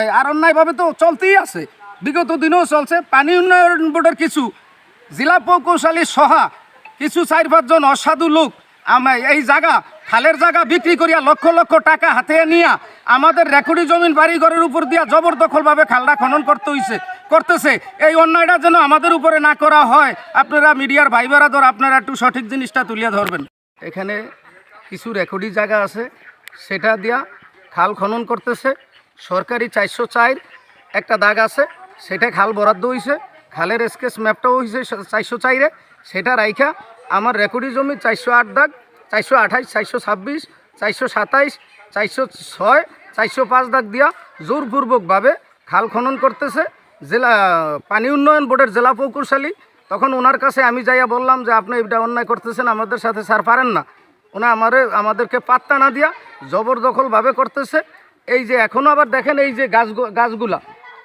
আর অন্যায়ভাবে তো চলতেই আছে, বিগত দিনেও চলছে। পানি উন্নয়ন বোর্ডের কিছু জেলা প্রকৌশলী সহা কিছু 4-5 জন অসাধু লোক এই জায়গা খালের জায়গা বিক্রি করিয়া লক্ষ লক্ষ টাকা হাতে নিয়ে আমাদের রেকর্ডি জমিন বাড়িঘরের উপর দিয়া জবরদখলভাবে খালটা খনন করতেছে। এই অন্যায়টা যেন আমাদের উপরে না করা হয়, আপনারা মিডিয়ার ভাই বেরাদর আপনারা একটু সঠিক জিনিসটা তুলিয়ে ধরবেন। এখানে কিছু রেকর্ডি জায়গা আছে, সেটা দিয়া খাল খনন করতেছে। সরকারি 404 একটা দাগ আছে, সেটা খাল বরাদ্দ হয়েছে, খালের স্কেচ ম্যাপটাও হয়েছে 404-এ, সেটা রাইখা আমার রেকর্ডি জমি 408 দাগ, 428, 426, 427, 406, 405 দাগ দিয়া জোরপূর্বকভাবে খাল খনন করতেছে জেলা পানি উন্নয়ন বোর্ডের জেলা প্রকৌশলী। তখন ওনার কাছে আমি যাইয়া বললাম যে আপনি এটা অন্যায় করতেছেন, আমাদের সাথে স্যার পারেন না। ওনা আমাদেরকে পাত্তা না দিয়া জবরদখলভাবে করতেছে। এই যে এখনও আবার দেখেন এই যে গাছগুলা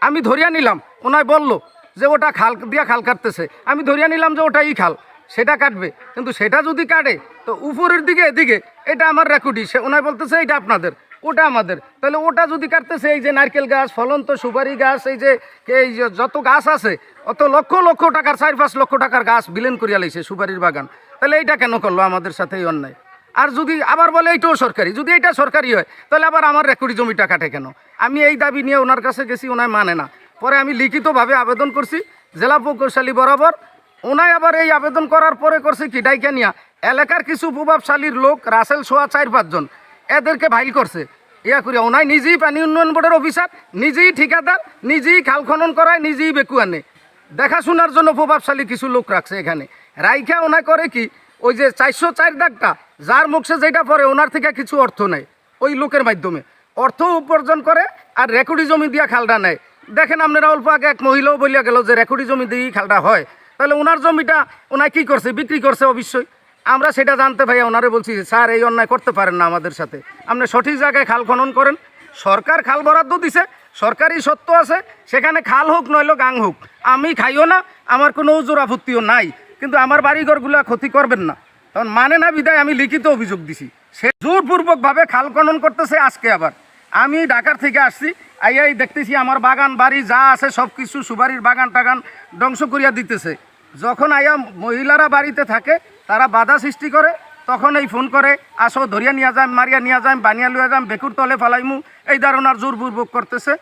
আমি ধরিয়া নিলাম, ওনায় বলল যে ওটা খাল দিয়া খাল কাটতেছে, আমি ধরিয়া নিলাম যে ওটাই খাল, সেটা কাটবে। কিন্তু সেটা যদি কাটে তো উপরের দিকে এদিকে এটা আমার রেকর্ডি, সে ওনায় বলতেছে এটা আপনাদের, ওটা আমাদের। তাহলে ওটা যদি কাটতেছে, এই যে নারকেল গাছ, ফলন্ত সুপারি গাছ, এই যে যত গাছ আছে অত লক্ষ লক্ষ টাকার 4-5 লক্ষ টাকার গাছ বিলীন করিয়া লাইছে সুপারির বাগান, তাহলে এইটা কেন করলো আমাদের সাথে এই অন্যায়? আর যদি আবার বলে এইটাও সরকারি, যদি এটা সরকারি হয় তাহলে আবার আমার রেকর্ডি জমিটা কাটে কেন? আমি এই দাবি নিয়ে ওনার কাছে গেছি, ওনায় মানে না। পরে আমি লিখিতভাবে আবেদন করছি জেলা প্রকৌশলী বরাবর। ওনায় আবার এই আবেদন করার পরে করছে কি ডাইকা নিয়া এলাকার কিছু প্রভাবশালীর লোক রাসেল সোয়া 4-5 জন এদেরকে ভাইল করছে ইয়া করিয়া। ওনায় নিজেই পানি উন্নয়ন বোর্ডের অফিসার, নিজেই ঠিকাদার, নিজেই খাল খনন করায়, নিজেই বেকু আনে। দেখাশোনার জন্য প্রভাবশালী কিছু লোক রাখছে এখানে রাইখা। ওনায় করে কি ওই যে 404 দাগটা যার মুখে যেটা পড়ে ওনার থেকে কিছু অর্থ নেয়, ওই লোকের মাধ্যমে অর্থ উপার্জন করে আর রেকর্ডি জমি দিয়া খালটা নেয়। দেখেন আপনারা অল্প আগে এক মহিলাও বলিয়া গেল যে রেকর্ডি জমি দিয়েই খালটা হয়, তাহলে ওনার জমিটা ওনায় কী করছে? বিক্রি করছে অবশ্যই। আমরা সেটা জানতে ভাইয়া ওনারে বলছি স্যার এই অন্যায় করতে পারেন না আমাদের সাথে, আপনি সঠিক জায়গায় খাল খনন করেন। সরকার খাল বরাদ্দ দিছে, সরকারি সত্য আছে, সেখানে খাল হোক নইলে গাং হোক, আমি খাইও না, আমার কোনো ওজোর আপত্তিও নাই, কিন্তু আমার বাড়িঘরগুলো ক্ষতি করবেন না। তখন মানে না বিদায় আমি লিখিত অভিযোগ দিছি, সে জোরপূর্বকভাবে খাল খনন করতেছে। আজকে আবার আমি ঢাকার থেকে আসছি, আইয়াই দেখতেছি আমার বাগান বাড়ি যা আছে সব কিছু সুপারির বাগান টাগান ধ্বংস করিয়া দিতেছে। যখন আইয়া মহিলারা বাড়িতে থাকে তারা বাধা সৃষ্টি করে, তখন এই ফোন করে আসো ধরিয়া নিয়ে যাম, মারিয়া নিয়ে যাম, বানিয়া লইয়া যাম, বেকুর তলে ফালাইমু, এই ধারণার জোরপূর্বক করতেছে।